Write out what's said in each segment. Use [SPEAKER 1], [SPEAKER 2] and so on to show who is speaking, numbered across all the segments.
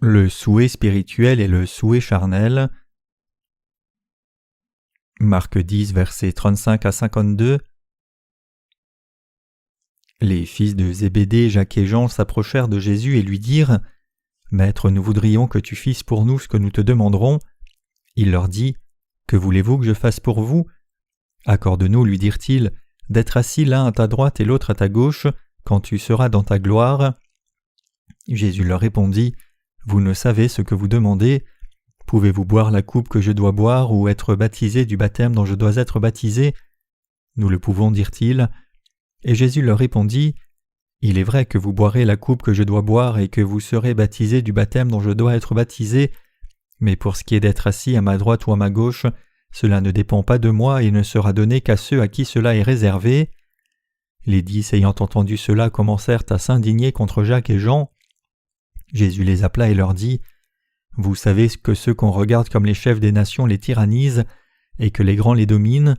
[SPEAKER 1] Le souhait spirituel et le souhait charnel. Marc 10, versets 35 à 52. Les fils de Zébédée, Jacques et Jean, s'approchèrent de Jésus et lui dirent « Maître, nous voudrions que tu fisses pour nous ce que nous te demanderons. » Il leur dit « Que voulez-vous que je fasse pour vous » Accorde-nous, lui dirent-ils, d'être assis l'un à ta droite et l'autre à ta gauche, quand tu seras dans ta gloire. Jésus leur répondit « Vous ne savez ce que vous demandez. Pouvez-vous boire la coupe que je dois boire ou être baptisé du baptême dont je dois être baptisé ?» Nous le pouvons, dirent-ils. Et Jésus leur répondit « Il est vrai que vous boirez la coupe que je dois boire et que vous serez baptisés du baptême dont je dois être baptisé, mais pour ce qui est d'être assis à ma droite ou à ma gauche, cela ne dépend pas de moi et ne sera donné qu'à ceux à qui cela est réservé. » Les 10 ayant entendu cela commencèrent à s'indigner contre Jacques et Jean. Jésus les appela et leur dit « Vous savez que ceux qu'on regarde comme les chefs des nations les tyrannisent, et que les grands les dominent.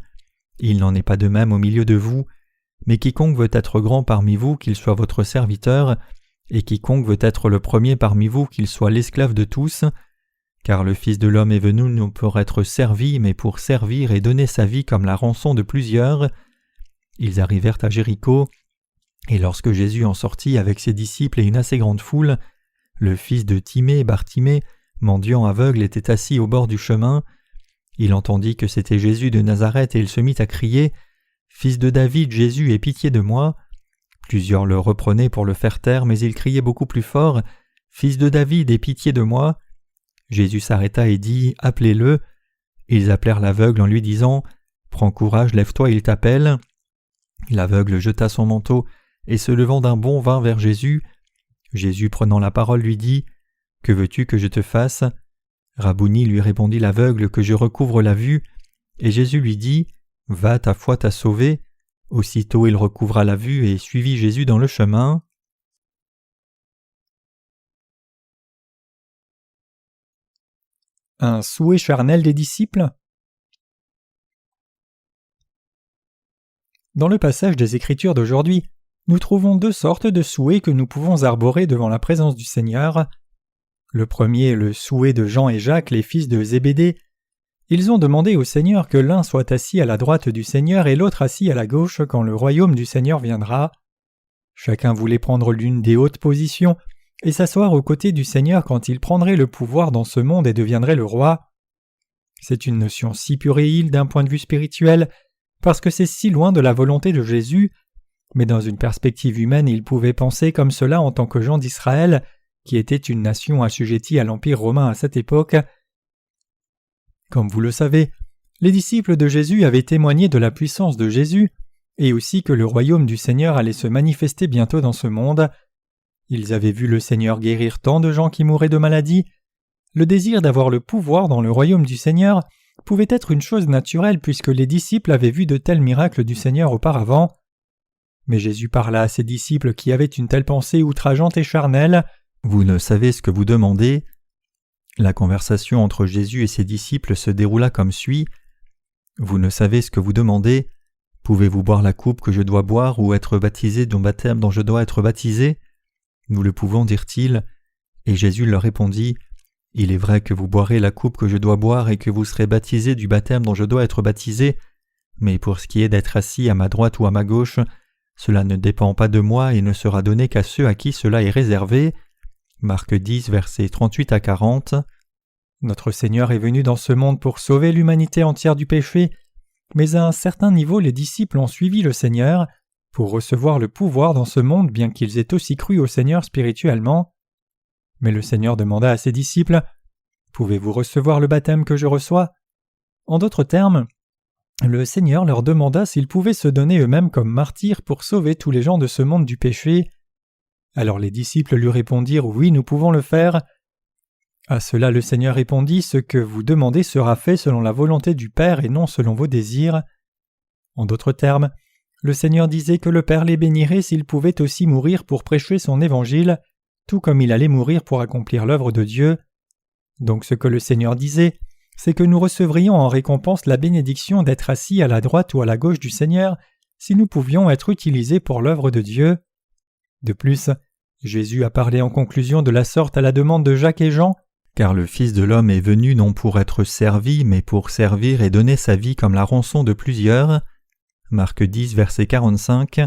[SPEAKER 1] Il n'en est pas de même au milieu de vous, mais quiconque veut être grand parmi vous, qu'il soit votre serviteur, et quiconque veut être le premier parmi vous, qu'il soit l'esclave de tous. Car le Fils de l'homme est venu non pour être servi, mais pour servir et donner sa vie comme la rançon de plusieurs. » Ils arrivèrent à Jéricho, et lorsque Jésus en sortit avec ses disciples et une assez grande foule, le fils de Timée, Bartimée, mendiant aveugle, était assis au bord du chemin. Il entendit que c'était Jésus de Nazareth et il se mit à crier « Fils de David, Jésus, aie pitié de moi !» Plusieurs le reprenaient pour le faire taire, mais il criait beaucoup plus fort « Fils de David, aie pitié de moi !» Jésus s'arrêta et dit « Appelez-le !» Ils appelèrent l'aveugle en lui disant « Prends courage, lève-toi, il t'appelle !» L'aveugle jeta son manteau et se levant d'un bond vint vers Jésus. Jésus prenant la parole lui dit « Que veux-tu que je te fasse ?» Rabouni, lui répondit l'aveugle, que je recouvre la vue. Et Jésus lui dit « Va, ta foi t'a sauvé. » Aussitôt il recouvra la vue et suivit Jésus dans le chemin. Un souhait charnel des disciples. Dans le passage des Écritures d'aujourd'hui, nous trouvons deux sortes de souhaits que nous pouvons arborer devant la présence du Seigneur. Le premier est le souhait de Jean et Jacques, les fils de Zébédée. Ils ont demandé au Seigneur que l'un soit assis à la droite du Seigneur et l'autre assis à la gauche quand le royaume du Seigneur viendra. Chacun voulait prendre l'une des hautes positions et s'asseoir aux côtés du Seigneur quand il prendrait le pouvoir dans ce monde et deviendrait le roi. C'est une notion si puérile d'un point de vue spirituel, parce que c'est si loin de la volonté de Jésus, mais dans une perspective humaine, ils pouvaient penser comme cela en tant que gens d'Israël, qui était une nation assujettie à l'Empire romain à cette époque. Comme vous le savez, les disciples de Jésus avaient témoigné de la puissance de Jésus, et aussi que le royaume du Seigneur allait se manifester bientôt dans ce monde. Ils avaient vu le Seigneur guérir tant de gens qui mouraient de maladies. Le désir d'avoir le pouvoir dans le royaume du Seigneur pouvait être une chose naturelle puisque les disciples avaient vu de tels miracles du Seigneur auparavant. Mais Jésus parla à ses disciples qui avaient une telle pensée outrageante et charnelle. « Vous ne savez ce que vous demandez ?» La conversation entre Jésus et ses disciples se déroula comme suit. « Vous ne savez ce que vous demandez. Pouvez-vous boire la coupe que je dois boire ou être baptisé du baptême dont je dois être baptisé ?» Nous le pouvons, dirent-ils. Et Jésus leur répondit, « Il est vrai que vous boirez la coupe que je dois boire et que vous serez baptisés du baptême dont je dois être baptisé, mais pour ce qui est d'être assis à ma droite ou à ma gauche, cela ne dépend pas de moi et ne sera donné qu'à ceux à qui cela est réservé. » Marc 10, versets 38 à 40. Notre Seigneur est venu dans ce monde pour sauver l'humanité entière du péché, mais à un certain niveau les disciples ont suivi le Seigneur pour recevoir le pouvoir dans ce monde bien qu'ils aient aussi cru au Seigneur spirituellement. Mais le Seigneur demanda à ses disciples « Pouvez-vous recevoir le baptême que je reçois ?» En d'autres termes, le Seigneur leur demanda s'ils pouvaient se donner eux-mêmes comme martyrs pour sauver tous les gens de ce monde du péché. Alors les disciples lui répondirent « Oui, nous pouvons le faire. » À cela le Seigneur répondit « Ce que vous demandez sera fait selon la volonté du Père et non selon vos désirs. » En d'autres termes, le Seigneur disait que le Père les bénirait s'ils pouvaient aussi mourir pour prêcher son évangile, tout comme il allait mourir pour accomplir l'œuvre de Dieu. Donc ce que le Seigneur disait, c'est que nous recevrions en récompense la bénédiction d'être assis à la droite ou à la gauche du Seigneur si nous pouvions être utilisés pour l'œuvre de Dieu. De plus, Jésus a parlé en conclusion de la sorte à la demande de Jacques et Jean, car le Fils de l'homme est venu non pour être servi, mais pour servir et donner sa vie comme la rançon de plusieurs. Marc 10, verset 45.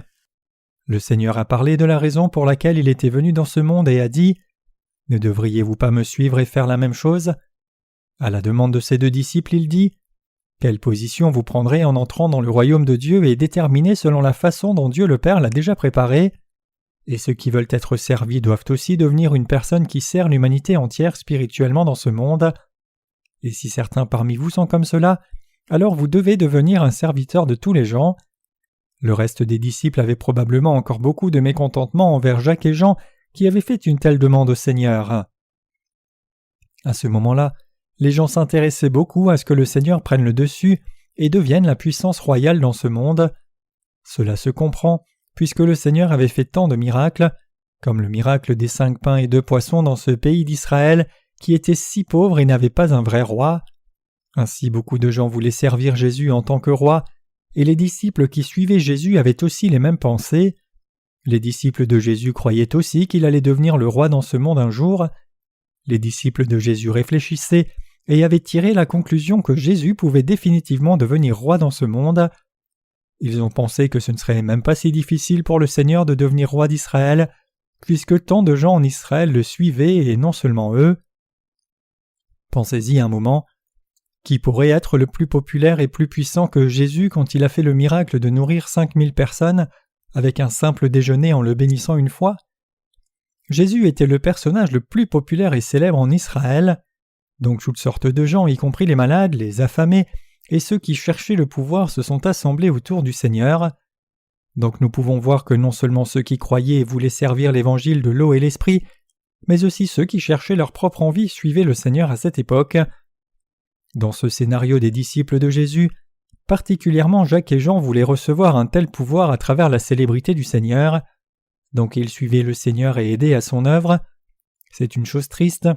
[SPEAKER 1] Le Seigneur a parlé de la raison pour laquelle il était venu dans ce monde et a dit « Ne devriez-vous pas me suivre et faire la même chose ?» À la demande de ses 2 disciples, il dit « Quelle position vous prendrez en entrant dans le royaume de Dieu est déterminée selon la façon dont Dieu le Père l'a déjà préparé. Et ceux qui veulent être servis doivent aussi devenir une personne qui sert l'humanité entière spirituellement dans ce monde. Et si certains parmi vous sont comme cela, alors vous devez devenir un serviteur de tous les gens. » Le reste des disciples avait probablement encore beaucoup de mécontentement envers Jacques et Jean qui avaient fait une telle demande au Seigneur. À ce moment-là, les gens s'intéressaient beaucoup à ce que le Seigneur prenne le dessus et devienne la puissance royale dans ce monde. Cela se comprend, puisque le Seigneur avait fait tant de miracles, comme le miracle des 5 pains et 2 poissons dans ce pays d'Israël qui était si pauvre et n'avait pas un vrai roi. Ainsi beaucoup de gens voulaient servir Jésus en tant que roi, et les disciples qui suivaient Jésus avaient aussi les mêmes pensées. Les disciples de Jésus croyaient aussi qu'il allait devenir le roi dans ce monde un jour. Les disciples de Jésus réfléchissaient et avaient tiré la conclusion que Jésus pouvait définitivement devenir roi dans ce monde. Ils ont pensé que ce ne serait même pas si difficile pour le Seigneur de devenir roi d'Israël, puisque tant de gens en Israël le suivaient et non seulement eux. Pensez-y un moment. Qui pourrait être le plus populaire et plus puissant que Jésus quand il a fait le miracle de nourrir 5000 personnes avec un simple déjeuner en le bénissant une fois? Jésus était le personnage le plus populaire et célèbre en Israël. Donc toutes sortes de gens, y compris les malades, les affamés, et ceux qui cherchaient le pouvoir se sont assemblés autour du Seigneur. Donc nous pouvons voir que non seulement ceux qui croyaient et voulaient servir l'évangile de l'eau et l'esprit, mais aussi ceux qui cherchaient leur propre envie suivaient le Seigneur à cette époque. Dans ce scénario des disciples de Jésus, particulièrement Jacques et Jean voulaient recevoir un tel pouvoir à travers la célébrité du Seigneur. Donc ils suivaient le Seigneur et aidaient à son œuvre. C'est une chose triste,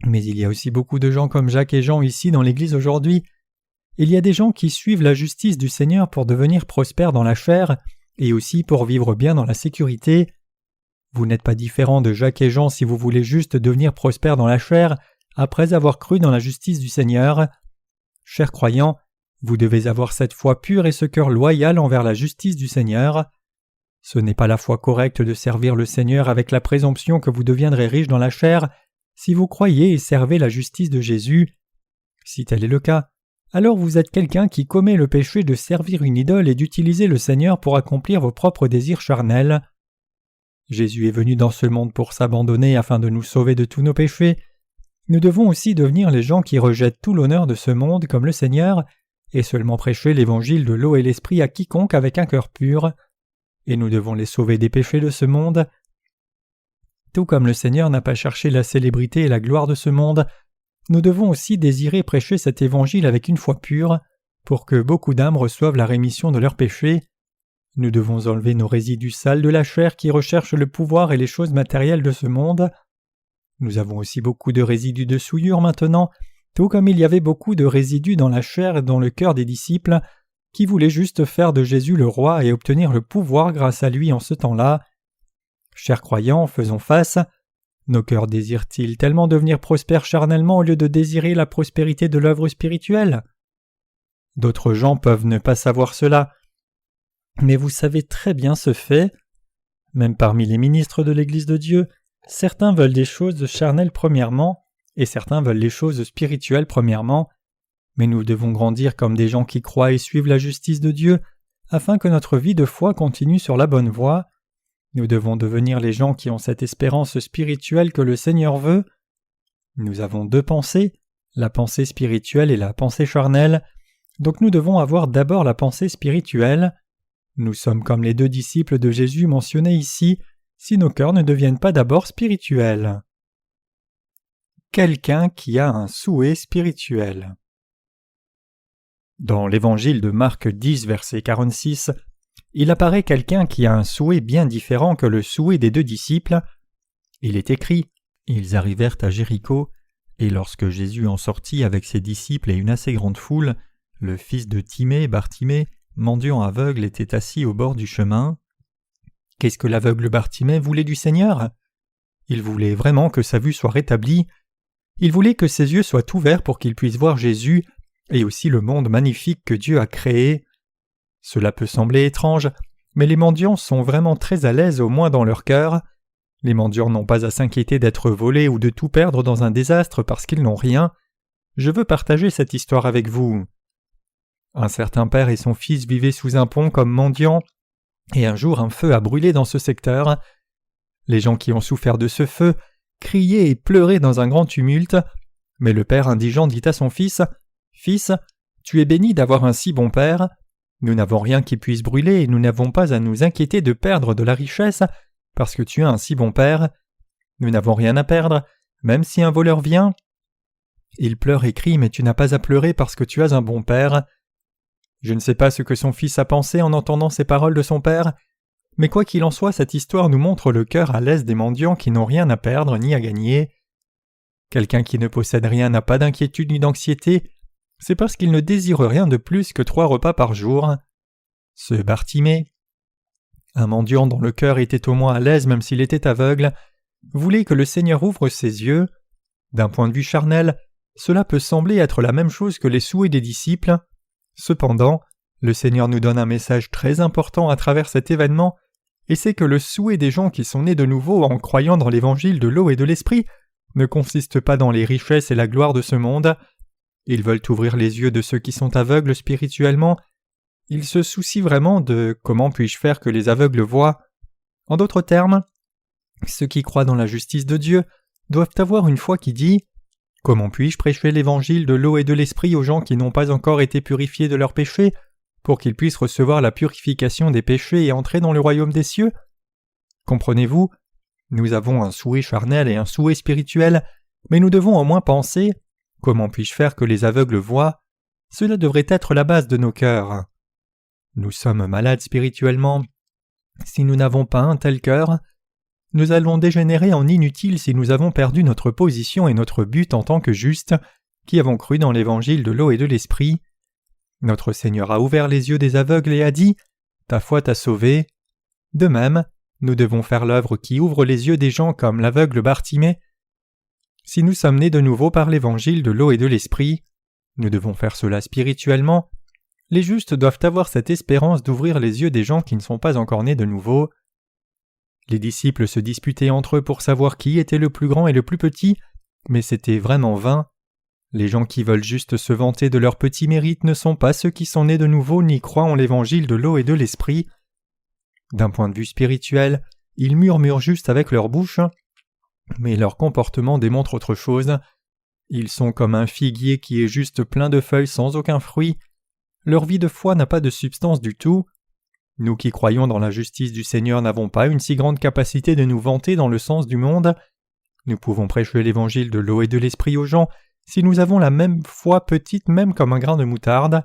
[SPEAKER 1] mais il y a aussi beaucoup de gens comme Jacques et Jean ici dans l'Église aujourd'hui. Il y a des gens qui suivent la justice du Seigneur pour devenir prospères dans la chair et aussi pour vivre bien dans la sécurité. Vous n'êtes pas différents de Jacques et Jean si vous voulez juste devenir prospères dans la chair après avoir cru dans la justice du Seigneur. Chers croyants, vous devez avoir cette foi pure et ce cœur loyal envers la justice du Seigneur. Ce n'est pas la foi correcte de servir le Seigneur avec la présomption que vous deviendrez riche dans la chair si vous croyez et servez la justice de Jésus. Si tel est le cas, alors vous êtes quelqu'un qui commet le péché de servir une idole et d'utiliser le Seigneur pour accomplir vos propres désirs charnels. Jésus est venu dans ce monde pour s'abandonner afin de nous sauver de tous nos péchés. Nous devons aussi devenir les gens qui rejettent tout l'honneur de ce monde comme le Seigneur et seulement prêcher l'évangile de l'eau et l'esprit à quiconque avec un cœur pur. Et nous devons les sauver des péchés de ce monde. Tout comme le Seigneur n'a pas cherché la célébrité et la gloire de ce monde, nous devons aussi désirer prêcher cet évangile avec une foi pure, pour que beaucoup d'âmes reçoivent la rémission de leurs péchés. Nous devons enlever nos résidus sales de la chair qui recherchent le pouvoir et les choses matérielles de ce monde. Nous avons aussi beaucoup de résidus de souillure maintenant, tout comme il y avait beaucoup de résidus dans la chair et dans le cœur des disciples, qui voulaient juste faire de Jésus le roi et obtenir le pouvoir grâce à lui en ce temps-là. Chers croyants, faisons face. Nos cœurs désirent-ils tellement devenir prospères charnellement au lieu de désirer la prospérité de l'œuvre spirituelle? D'autres gens peuvent ne pas savoir cela, mais vous savez très bien ce fait. Même parmi les ministres de l'Église de Dieu, certains veulent des choses charnelles premièrement, et certains veulent les choses spirituelles premièrement. Mais nous devons grandir comme des gens qui croient et suivent la justice de Dieu, afin que notre vie de foi continue sur la bonne voie. Nous devons devenir les gens qui ont cette espérance spirituelle que le Seigneur veut. Nous avons 2 pensées, la pensée spirituelle et la pensée charnelle, donc nous devons avoir d'abord la pensée spirituelle. Nous sommes comme les 2 disciples de Jésus mentionnés ici, si nos cœurs ne deviennent pas d'abord spirituels. Quelqu'un qui a un souhait spirituel. Dans l'évangile de Marc 10, verset 46, il apparaît quelqu'un qui a un souhait bien différent que le souhait des 2 disciples. Il est écrit « Ils arrivèrent à Jéricho, et lorsque Jésus en sortit avec ses disciples et une assez grande foule, le fils de Timée, Bartimée, mendiant aveugle, était assis au bord du chemin. » Qu'est-ce que l'aveugle Bartimée voulait du Seigneur? Il voulait vraiment que sa vue soit rétablie. Il voulait que ses yeux soient ouverts pour qu'il puisse voir Jésus et aussi le monde magnifique que Dieu a créé. Cela peut sembler étrange, mais les mendiants sont vraiment très à l'aise au moins dans leur cœur. Les mendiants n'ont pas à s'inquiéter d'être volés ou de tout perdre dans un désastre parce qu'ils n'ont rien. Je veux partager cette histoire avec vous. Un certain père et son fils vivaient sous un pont comme mendiants, et un jour un feu a brûlé dans ce secteur. Les gens qui ont souffert de ce feu criaient et pleuraient dans un grand tumulte, mais le père indigent dit à son fils « Fils, tu es béni d'avoir un si bon père. Nous n'avons rien qui puisse brûler et nous n'avons pas à nous inquiéter de perdre de la richesse parce que tu as un si bon père. Nous n'avons rien à perdre, même si un voleur vient. » Il pleure et crie, mais tu n'as pas à pleurer parce que tu as un bon père. Je ne sais pas ce que son fils a pensé en entendant ces paroles de son père, mais quoi qu'il en soit, cette histoire nous montre le cœur à l'aise des mendiants qui n'ont rien à perdre ni à gagner. Quelqu'un qui ne possède rien n'a pas d'inquiétude ni d'anxiété, c'est parce qu'il ne désire rien de plus que 3 repas par jour. Ce Bartimée, un mendiant dont le cœur était au moins à l'aise même s'il était aveugle, voulait que le Seigneur ouvre ses yeux. D'un point de vue charnel, cela peut sembler être la même chose que les souhaits des disciples. Cependant, le Seigneur nous donne un message très important à travers cet événement, et c'est que le souhait des gens qui sont nés de nouveau en croyant dans l'évangile de l'eau et de l'esprit ne consiste pas dans les richesses et la gloire de ce monde. Ils veulent ouvrir les yeux de ceux qui sont aveugles spirituellement. Ils se soucient vraiment de « comment puis-je faire que les aveugles voient ?» En d'autres termes, ceux qui croient dans la justice de Dieu doivent avoir une foi qui dit « Comment puis-je prêcher l'évangile de l'eau et de l'esprit aux gens qui n'ont pas encore été purifiés de leurs péchés pour qu'ils puissent recevoir la purification des péchés et entrer dans le royaume des cieux ?» Comprenez-vous? Nous avons un souhait charnel et un souhait spirituel, mais nous devons au moins penser « Comment puis-je faire que les aveugles voient ?» Cela devrait être la base de nos cœurs. Nous sommes malades spirituellement. Si nous n'avons pas un tel cœur, nous allons dégénérer en inutiles si nous avons perdu notre position et notre but en tant que justes, qui avons cru dans l'évangile de l'eau et de l'esprit. Notre Seigneur a ouvert les yeux des aveugles et a dit « Ta foi t'a sauvé ». De même, nous devons faire l'œuvre qui ouvre les yeux des gens comme l'aveugle Bartimée. Si nous sommes nés de nouveau par l'évangile de l'eau et de l'esprit, nous devons faire cela spirituellement. Les justes doivent avoir cette espérance d'ouvrir les yeux des gens qui ne sont pas encore nés de nouveau. Les disciples se disputaient entre eux pour savoir qui était le plus grand et le plus petit, mais c'était vraiment vain. Les gens qui veulent juste se vanter de leurs petits mérites ne sont pas ceux qui sont nés de nouveau ni croient en l'évangile de l'eau et de l'esprit. D'un point de vue spirituel, ils murmurent juste avec leur bouche, mais leur comportement démontre autre chose. Ils sont comme un figuier qui est juste plein de feuilles sans aucun fruit. Leur vie de foi n'a pas de substance du tout. Nous qui croyons dans la justice du Seigneur n'avons pas une si grande capacité de nous vanter dans le sens du monde. Nous pouvons prêcher l'évangile de l'eau et de l'esprit aux gens si nous avons la même foi petite même comme un grain de moutarde,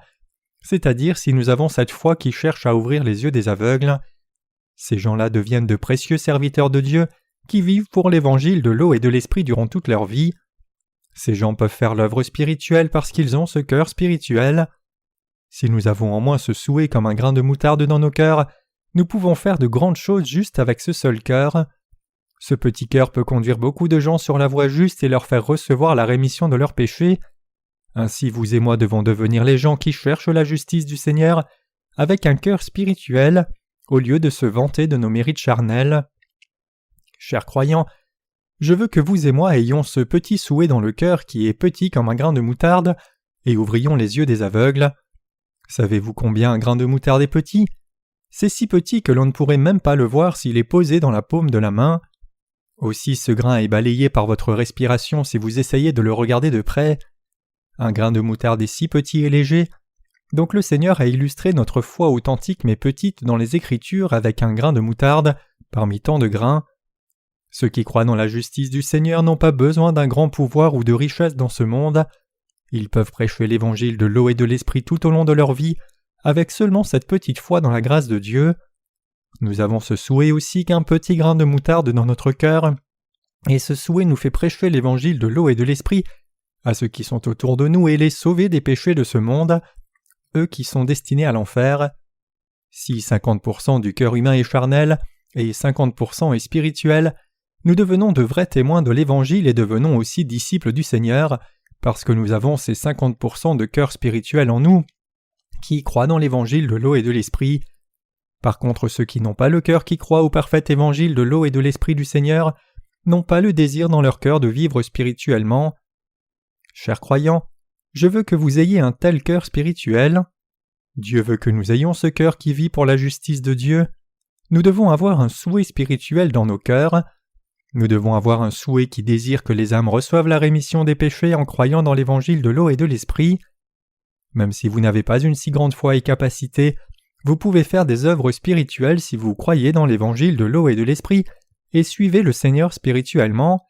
[SPEAKER 1] c'est-à-dire si nous avons cette foi qui cherche à ouvrir les yeux des aveugles. Ces gens-là deviennent de précieux serviteurs de Dieu qui vivent pour l'évangile de l'eau et de l'esprit durant toute leur vie. Ces gens peuvent faire l'œuvre spirituelle parce qu'ils ont ce cœur spirituel. Si nous avons en moins ce souhait comme un grain de moutarde dans nos cœurs, nous pouvons faire de grandes choses juste avec ce seul cœur. Ce petit cœur peut conduire beaucoup de gens sur la voie juste et leur faire recevoir la rémission de leurs péchés. Ainsi vous et moi devons devenir les gens qui cherchent la justice du Seigneur avec un cœur spirituel au lieu de se vanter de nos mérites charnels. Chers croyants, je veux que vous et moi ayons ce petit souhait dans le cœur qui est petit comme un grain de moutarde et ouvrions les yeux des aveugles. Savez-vous combien un grain de moutarde est petit? C'est si petit que l'on ne pourrait même pas le voir s'il est posé dans la paume de la main. Aussi ce grain est balayé par votre respiration si vous essayez de le regarder de près. Un grain de moutarde est si petit et léger, donc le Seigneur a illustré notre foi authentique mais petite dans les Écritures avec un grain de moutarde parmi tant de grains. Ceux qui croient dans la justice du Seigneur n'ont pas besoin d'un grand pouvoir ou de richesse dans ce monde. Ils peuvent prêcher l'évangile de l'eau et de l'esprit tout au long de leur vie, avec seulement cette petite foi dans la grâce de Dieu. Nous avons ce souhait aussi qu'un petit grain de moutarde dans notre cœur, et ce souhait nous fait prêcher l'évangile de l'eau et de l'esprit à ceux qui sont autour de nous et les sauver des péchés de ce monde, eux qui sont destinés à l'enfer. Si 50% du cœur humain est charnel et 50% est spirituel, nous devenons de vrais témoins de l'Évangile et devenons aussi disciples du Seigneur, parce que nous avons ces 50% de cœur spirituel en nous, qui croient dans l'Évangile de l'eau et de l'Esprit. Par contre, ceux qui n'ont pas le cœur qui croit au parfait Évangile de l'eau et de l'Esprit du Seigneur n'ont pas le désir dans leur cœur de vivre spirituellement. Chers croyants, je veux que vous ayez un tel cœur spirituel. Dieu veut que nous ayons ce cœur qui vit pour la justice de Dieu. Nous devons avoir un souhait spirituel dans nos cœurs. Nous devons avoir un souhait qui désire que les âmes reçoivent la rémission des péchés en croyant dans l'Évangile de l'eau et de l'Esprit. Même si vous n'avez pas une si grande foi et capacité, vous pouvez faire des œuvres spirituelles si vous croyez dans l'Évangile de l'eau et de l'Esprit et suivez le Seigneur spirituellement.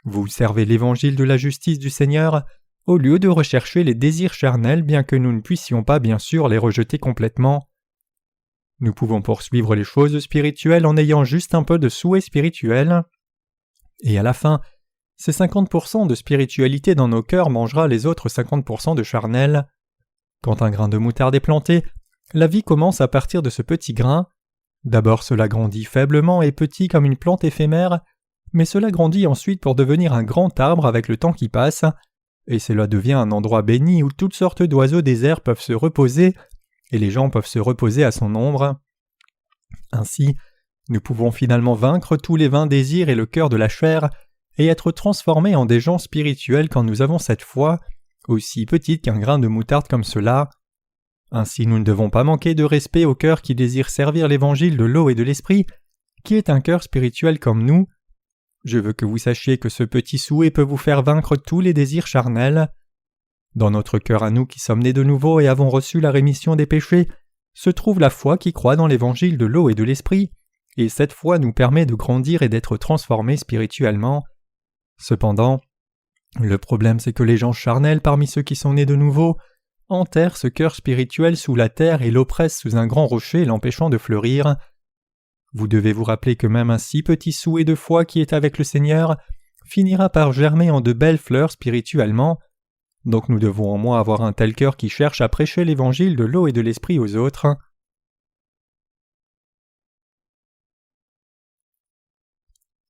[SPEAKER 1] Vous servez l'Évangile de la justice du Seigneur au lieu de rechercher les désirs charnels, bien que nous ne puissions pas bien sûr les rejeter complètement. Nous pouvons poursuivre les choses spirituelles en ayant juste un peu de souhait spirituel. Et à la fin, ces 50% de spiritualité dans nos cœurs mangera les autres 50% de charnel. Quand un grain de moutarde est planté, la vie commence à partir de ce petit grain. D'abord cela grandit faiblement et petit comme une plante éphémère, mais cela grandit ensuite pour devenir un grand arbre avec le temps qui passe, et cela devient un endroit béni où toutes sortes d'oiseaux des airs peuvent se reposer, et les gens peuvent se reposer à son ombre. Ainsi, nous pouvons finalement vaincre tous les vains désirs et le cœur de la chair, et être transformés en des gens spirituels quand nous avons cette foi, aussi petite qu'un grain de moutarde comme cela. Ainsi nous ne devons pas manquer de respect au cœur qui désire servir l'Évangile de l'eau et de l'Esprit, qui est un cœur spirituel comme nous. Je veux que vous sachiez que ce petit souhait peut vous faire vaincre tous les désirs charnels. Dans notre cœur à nous qui sommes nés de nouveau et avons reçu la rémission des péchés, se trouve la foi qui croit dans l'Évangile de l'eau et de l'Esprit, et cette foi nous permet de grandir et d'être transformés spirituellement. Cependant, le problème c'est que les gens charnels parmi ceux qui sont nés de nouveau enterrent ce cœur spirituel sous la terre et l'oppressent sous un grand rocher l'empêchant de fleurir. Vous devez vous rappeler que même un si petit souhait de foi qui est avec le Seigneur finira par germer en de belles fleurs spirituellement. Donc nous devons au moins avoir un tel cœur qui cherche à prêcher l'Évangile de l'eau et de l'Esprit aux autres.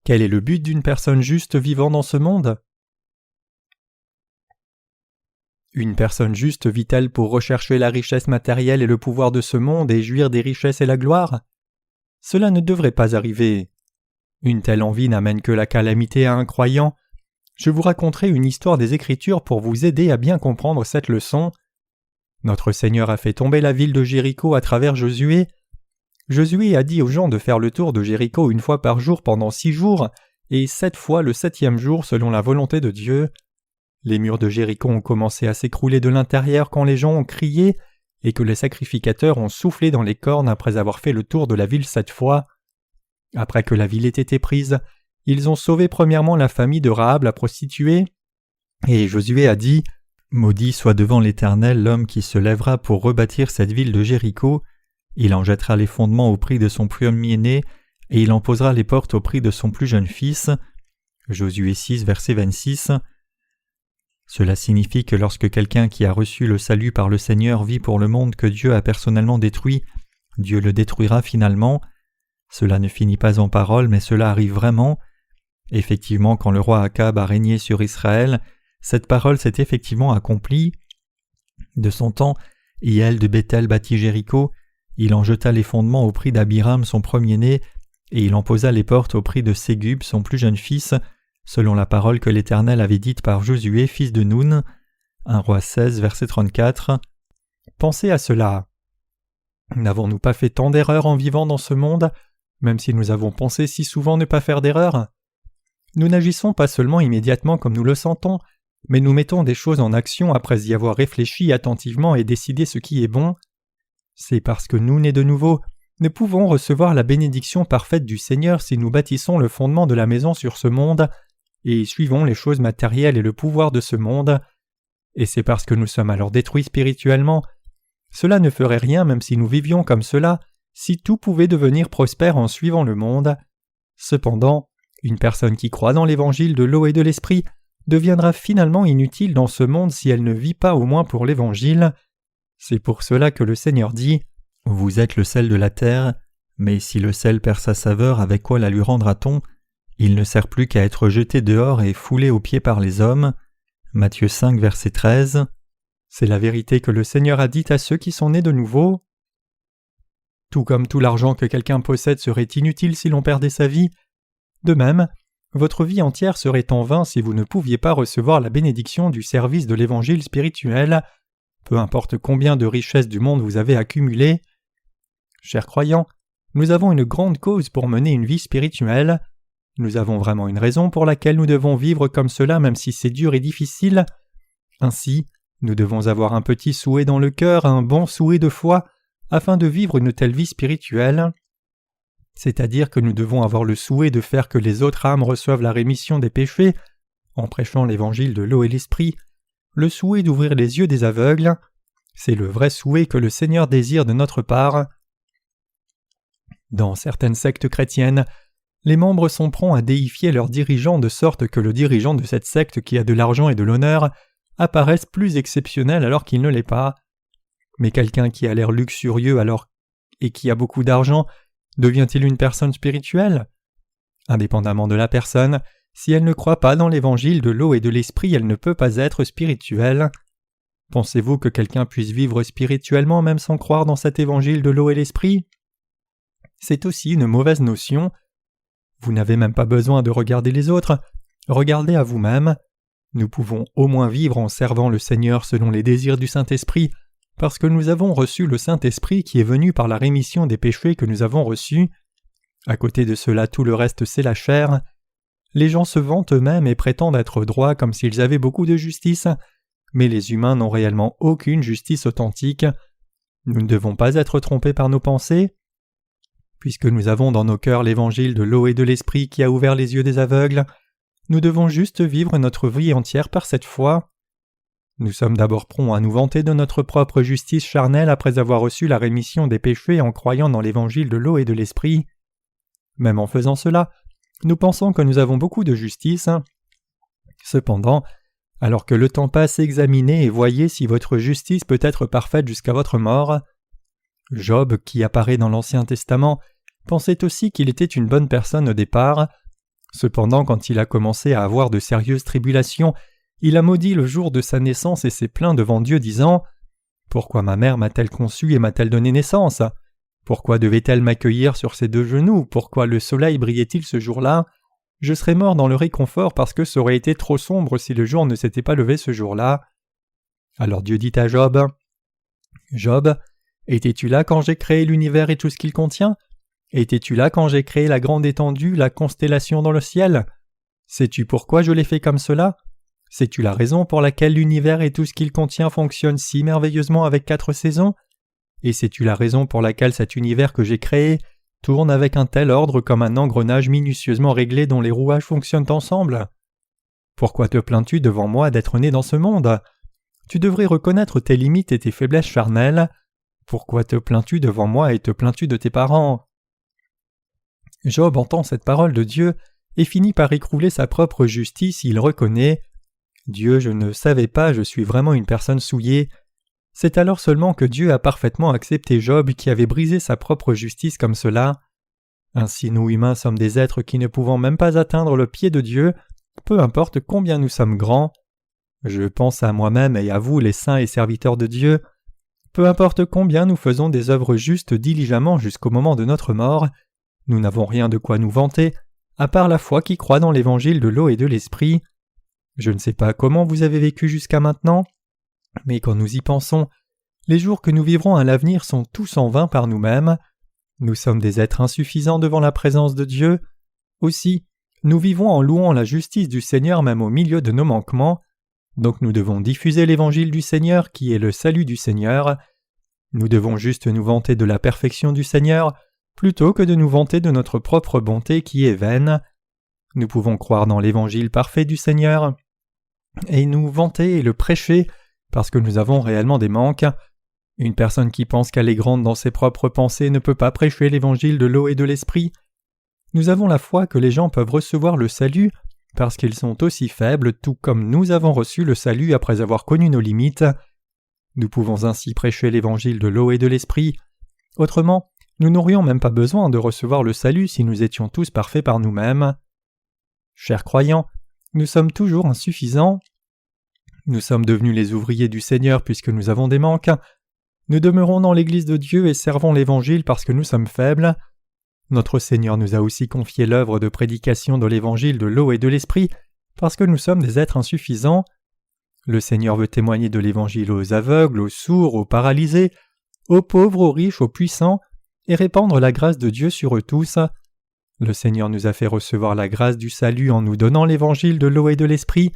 [SPEAKER 1] Quel est le but d'une personne juste vivant dans ce monde ? Une personne juste vit-elle pour rechercher la richesse matérielle et le pouvoir de ce monde et jouir des richesses et la gloire ? Cela ne devrait pas arriver. Une telle envie n'amène que la calamité à un croyant. Je vous raconterai une histoire des Écritures pour vous aider à bien comprendre cette leçon. Notre Seigneur a fait tomber la ville de Jéricho à travers Josué. Josué a dit aux gens de faire le tour de Jéricho une fois par jour pendant 6 jours, et 7 fois le 7e jour selon la volonté de Dieu. Les murs de Jéricho ont commencé à s'écrouler de l'intérieur quand les gens ont crié, et que les sacrificateurs ont soufflé dans les cornes après avoir fait le tour de la ville 7 fois. Après que la ville ait été prise, ils ont sauvé premièrement la famille de Rahab la prostituée, et Josué a dit « Maudit soit devant l'Éternel l'homme qui se lèvera pour rebâtir cette ville de Jéricho. Il en jettera les fondements au prix de son premier-né, et il en posera les portes au prix de son plus jeune fils. » Josué 6, verset 26. Cela signifie que lorsque quelqu'un qui a reçu le salut par le Seigneur vit pour le monde que Dieu a personnellement détruit, Dieu le détruira finalement. Cela ne finit pas en parole, mais cela arrive vraiment. Effectivement, quand le roi Akab a régné sur Israël, cette parole s'est effectivement accomplie. De son temps, Hiel de Béthel bâtit Jéricho, il en jeta les fondements au prix d'Abiram son premier-né, et il en posa les portes au prix de Ségub son plus jeune fils, selon la parole que l'Éternel avait dite par Josué, fils de Nun. 1 Roi 16, verset 34. Pensez à cela. N'avons-nous pas fait tant d'erreurs en vivant dans ce monde, même si nous avons pensé si souvent ne pas faire d'erreurs ? Nous n'agissons pas seulement immédiatement comme nous le sentons, mais nous mettons des choses en action après y avoir réfléchi attentivement et décidé ce qui est bon. C'est parce que nous, nés de nouveau, ne pouvons recevoir la bénédiction parfaite du Seigneur si nous bâtissons le fondement de la maison sur ce monde et suivons les choses matérielles et le pouvoir de ce monde. Et c'est parce que nous sommes alors détruits spirituellement. Cela ne ferait rien même si nous vivions comme cela, si tout pouvait devenir prospère en suivant le monde. Cependant, une personne qui croit dans l'Évangile de l'eau et de l'Esprit deviendra finalement inutile dans ce monde si elle ne vit pas au moins pour l'Évangile. C'est pour cela que le Seigneur dit « Vous êtes le sel de la terre, mais si le sel perd sa saveur, avec quoi la lui rendra-t-on ? Il ne sert plus qu'à être jeté dehors et foulé aux pieds par les hommes. Matthieu 5, verset 13. C'est la vérité que le Seigneur a dite à ceux qui sont nés de nouveau. Tout comme tout l'argent que quelqu'un possède serait inutile si l'on perdait sa vie, de même, votre vie entière serait en vain si vous ne pouviez pas recevoir la bénédiction du service de l'évangile spirituel, peu importe combien de richesses du monde vous avez accumulées. Chers croyants, nous avons une grande cause pour mener une vie spirituelle. Nous avons vraiment une raison pour laquelle nous devons vivre comme cela même si c'est dur et difficile. Ainsi, nous devons avoir un petit souhait dans le cœur, un bon souhait de foi, afin de vivre une telle vie spirituelle. C'est-à-dire que nous devons avoir le souhait de faire que les autres âmes reçoivent la rémission des péchés, en prêchant l'évangile de l'eau et l'esprit, le souhait d'ouvrir les yeux des aveugles. C'est le vrai souhait que le Seigneur désire de notre part. Dans certaines sectes chrétiennes, les membres sont prompts à déifier leurs dirigeants de sorte que le dirigeant de cette secte qui a de l'argent et de l'honneur apparaisse plus exceptionnel alors qu'il ne l'est pas. Mais quelqu'un qui a l'air luxurieux et qui a beaucoup d'argent, devient-il une personne spirituelle? Indépendamment de la personne, si elle ne croit pas dans l'évangile de l'eau et de l'esprit, elle ne peut pas être spirituelle. Pensez-vous que quelqu'un puisse vivre spirituellement même sans croire dans cet évangile de l'eau et l'esprit? C'est aussi une mauvaise notion. Vous n'avez même pas besoin de regarder les autres, regardez à vous-même. Nous pouvons au moins vivre en servant le Seigneur selon les désirs du Saint-Esprit, parce que nous avons reçu le Saint-Esprit qui est venu par la rémission des péchés que nous avons reçus. À côté de cela, tout le reste c'est la chair. Les gens se vantent eux-mêmes et prétendent être droits comme s'ils avaient beaucoup de justice, mais les humains n'ont réellement aucune justice authentique. Nous ne devons pas être trompés par nos pensées. Puisque nous avons dans nos cœurs l'évangile de l'eau et de l'esprit qui a ouvert les yeux des aveugles, nous devons juste vivre notre vie entière par cette foi. Nous sommes d'abord prompts à nous vanter de notre propre justice charnelle après avoir reçu la rémission des péchés en croyant dans l'évangile de l'eau et de l'esprit. Même en faisant cela, nous pensons que nous avons beaucoup de justice. Cependant, alors que le temps passe, examinez et voyez si votre justice peut être parfaite jusqu'à votre mort. Job, qui apparaît dans l'Ancien Testament, pensait aussi qu'il était une bonne personne au départ. Cependant, quand il a commencé à avoir de sérieuses tribulations, il a maudit le jour de sa naissance et s'est plaint devant Dieu disant « Pourquoi ma mère m'a-t-elle conçu et m'a-t-elle donné naissance? Pourquoi devait-elle m'accueillir sur ses deux genoux? Pourquoi le soleil brillait-il ce jour-là? Je serais mort dans le réconfort parce que ça aurait été trop sombre si le jour ne s'était pas levé ce jour-là. » Alors Dieu dit à Job « Job, étais-tu là quand j'ai créé l'univers et tout ce qu'il contient? Étais-tu là quand j'ai créé la grande étendue, la constellation dans le ciel? Sais-tu pourquoi je l'ai fait comme cela? Sais-tu la raison pour laquelle l'univers et tout ce qu'il contient fonctionnent si merveilleusement avec 4 saisons? Et sais-tu la raison pour laquelle cet univers que j'ai créé tourne avec un tel ordre comme un engrenage minutieusement réglé dont les rouages fonctionnent ensemble? Pourquoi te plains-tu devant moi d'être né dans ce monde? Tu devrais reconnaître tes limites et tes faiblesses charnelles. Pourquoi te plains-tu devant moi et te plains-tu de tes parents? Job entend cette parole de Dieu et finit par écrouler sa propre justice. Il reconnaît « Dieu, je ne savais pas, je suis vraiment une personne souillée. » C'est alors seulement que Dieu a parfaitement accepté Job qui avait brisé sa propre justice comme cela. Ainsi nous humains sommes des êtres qui ne pouvons même pas atteindre le pied de Dieu, peu importe combien nous sommes grands. Je pense à moi-même et à vous les saints et serviteurs de Dieu. Peu importe combien nous faisons des œuvres justes diligemment jusqu'au moment de notre mort, nous n'avons rien de quoi nous vanter, à part la foi qui croit dans l'évangile de l'eau et de l'esprit. Je ne sais pas comment vous avez vécu jusqu'à maintenant, mais quand nous y pensons, les jours que nous vivrons à l'avenir sont tous en vain par nous-mêmes. Nous sommes des êtres insuffisants devant la présence de Dieu. Aussi, nous vivons en louant la justice du Seigneur même au milieu de nos manquements. Donc nous devons diffuser l'évangile du Seigneur qui est le salut du Seigneur. Nous devons juste nous vanter de la perfection du Seigneur plutôt que de nous vanter de notre propre bonté qui est vaine. Nous pouvons croire dans l'évangile parfait du Seigneur et nous vanter et le prêcher parce que nous avons réellement des manques. Une personne qui pense qu'elle est grande dans ses propres pensées ne peut pas prêcher l'évangile de l'eau et de l'esprit. Nous avons la foi que les gens peuvent recevoir le salut parce qu'ils sont aussi faibles tout comme nous avons reçu le salut après avoir connu nos limites. Nous pouvons ainsi prêcher l'évangile de l'eau et de l'esprit. Autrement, nous n'aurions même pas besoin de recevoir le salut si nous étions tous parfaits par nous-mêmes. Chers croyants, nous sommes toujours insuffisants. Nous sommes devenus les ouvriers du Seigneur puisque nous avons des manques. Nous demeurons dans l'Église de Dieu et servons l'Évangile parce que nous sommes faibles. Notre Seigneur nous a aussi confié l'œuvre de prédication de l'Évangile de l'eau et de l'Esprit parce que nous sommes des êtres insuffisants. Le Seigneur veut témoigner de l'Évangile aux aveugles, aux sourds, aux paralysés, aux pauvres, aux riches, aux puissants, et répandre la grâce de Dieu sur eux tous. Le Seigneur nous a fait recevoir la grâce du salut en nous donnant l'Évangile de l'eau et de l'Esprit,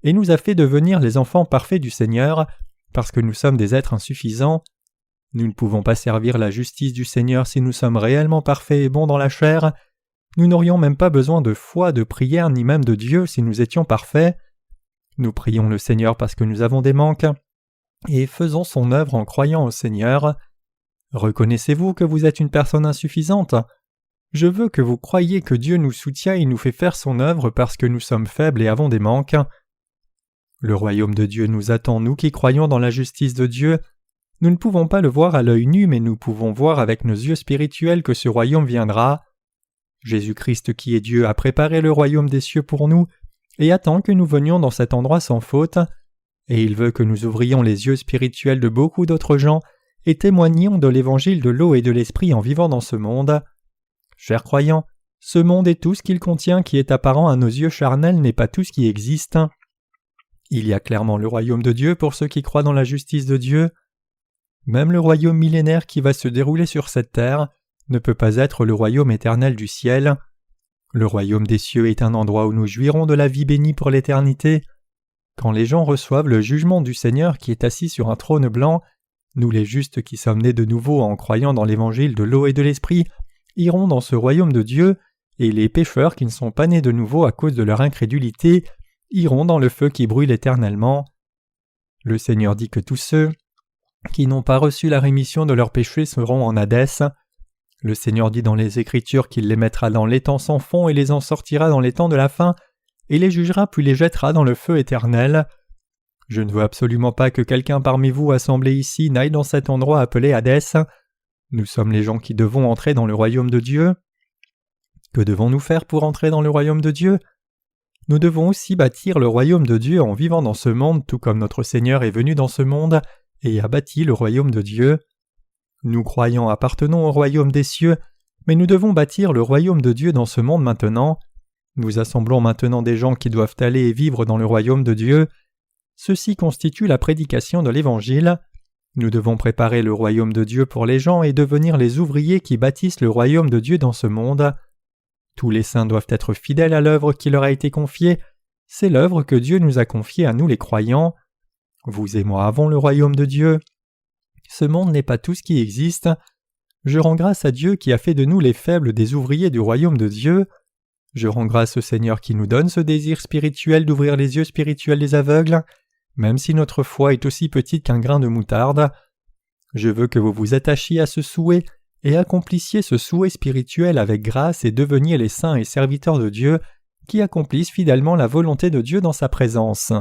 [SPEAKER 1] et nous a fait devenir les enfants parfaits du Seigneur, parce que nous sommes des êtres insuffisants. Nous ne pouvons pas servir la justice du Seigneur si nous sommes réellement parfaits et bons dans la chair. Nous n'aurions même pas besoin de foi, de prière, ni même de Dieu si nous étions parfaits. Nous prions le Seigneur parce que nous avons des manques, et faisons son œuvre en croyant au Seigneur. Reconnaissez-vous que vous êtes une personne insuffisante ? Je veux que vous croyiez que Dieu nous soutient et nous fait faire son œuvre parce que nous sommes faibles et avons des manques. Le royaume de Dieu nous attend, nous qui croyons dans la justice de Dieu. Nous ne pouvons pas le voir à l'œil nu, mais nous pouvons voir avec nos yeux spirituels que ce royaume viendra. Jésus-Christ qui est Dieu a préparé le royaume des cieux pour nous et attend que nous venions dans cet endroit sans faute. Et il veut que nous ouvrions les yeux spirituels de beaucoup d'autres gens et témoignions de l'évangile de l'eau et de l'esprit en vivant dans ce monde. Chers croyants, ce monde et tout ce qu'il contient qui est apparent à nos yeux charnels n'est pas tout ce qui existe. Il y a clairement le royaume de Dieu pour ceux qui croient dans la justice de Dieu. Même le royaume millénaire qui va se dérouler sur cette terre ne peut pas être le royaume éternel du ciel. Le royaume des cieux est un endroit où nous jouirons de la vie bénie pour l'éternité. Quand les gens reçoivent le jugement du Seigneur qui est assis sur un trône blanc, nous les justes qui sommes nés de nouveau en croyant dans l'évangile de l'eau et de l'esprit, iront dans ce royaume de Dieu, et les pécheurs qui ne sont pas nés de nouveau à cause de leur incrédulité iront dans le feu qui brûle éternellement. Le Seigneur dit que tous ceux qui n'ont pas reçu la rémission de leurs péchés seront en Hadès. Le Seigneur dit dans les Écritures qu'il les mettra dans l'étang sans fond et les en sortira dans les temps de la fin, et les jugera puis les jettera dans le feu éternel. Je ne veux absolument pas que quelqu'un parmi vous assemblé ici n'aille dans cet endroit appelé Hadès. Nous sommes les gens qui devons entrer dans le royaume de Dieu. Que devons-nous faire pour entrer dans le royaume de Dieu ? Nous devons aussi bâtir le royaume de Dieu en vivant dans ce monde, tout comme notre Seigneur est venu dans ce monde et a bâti le royaume de Dieu. Nous croyants appartenons au royaume des cieux, mais nous devons bâtir le royaume de Dieu dans ce monde maintenant. Nous assemblons maintenant des gens qui doivent aller et vivre dans le royaume de Dieu. Ceci constitue la prédication de l'Évangile. Nous devons préparer le royaume de Dieu pour les gens et devenir les ouvriers qui bâtissent le royaume de Dieu dans ce monde. Tous les saints doivent être fidèles à l'œuvre qui leur a été confiée. C'est l'œuvre que Dieu nous a confiée à nous les croyants. Vous et moi avons le royaume de Dieu. Ce monde n'est pas tout ce qui existe. Je rends grâce à Dieu qui a fait de nous les faibles des ouvriers du royaume de Dieu. Je rends grâce au Seigneur qui nous donne ce désir spirituel d'ouvrir les yeux spirituels des aveugles, même si notre foi est aussi petite qu'un grain de moutarde. Je veux que vous vous attachiez à ce souhait et accomplissiez ce souhait spirituel avec grâce et deveniez les saints et serviteurs de Dieu qui accomplissent fidèlement la volonté de Dieu dans sa présence.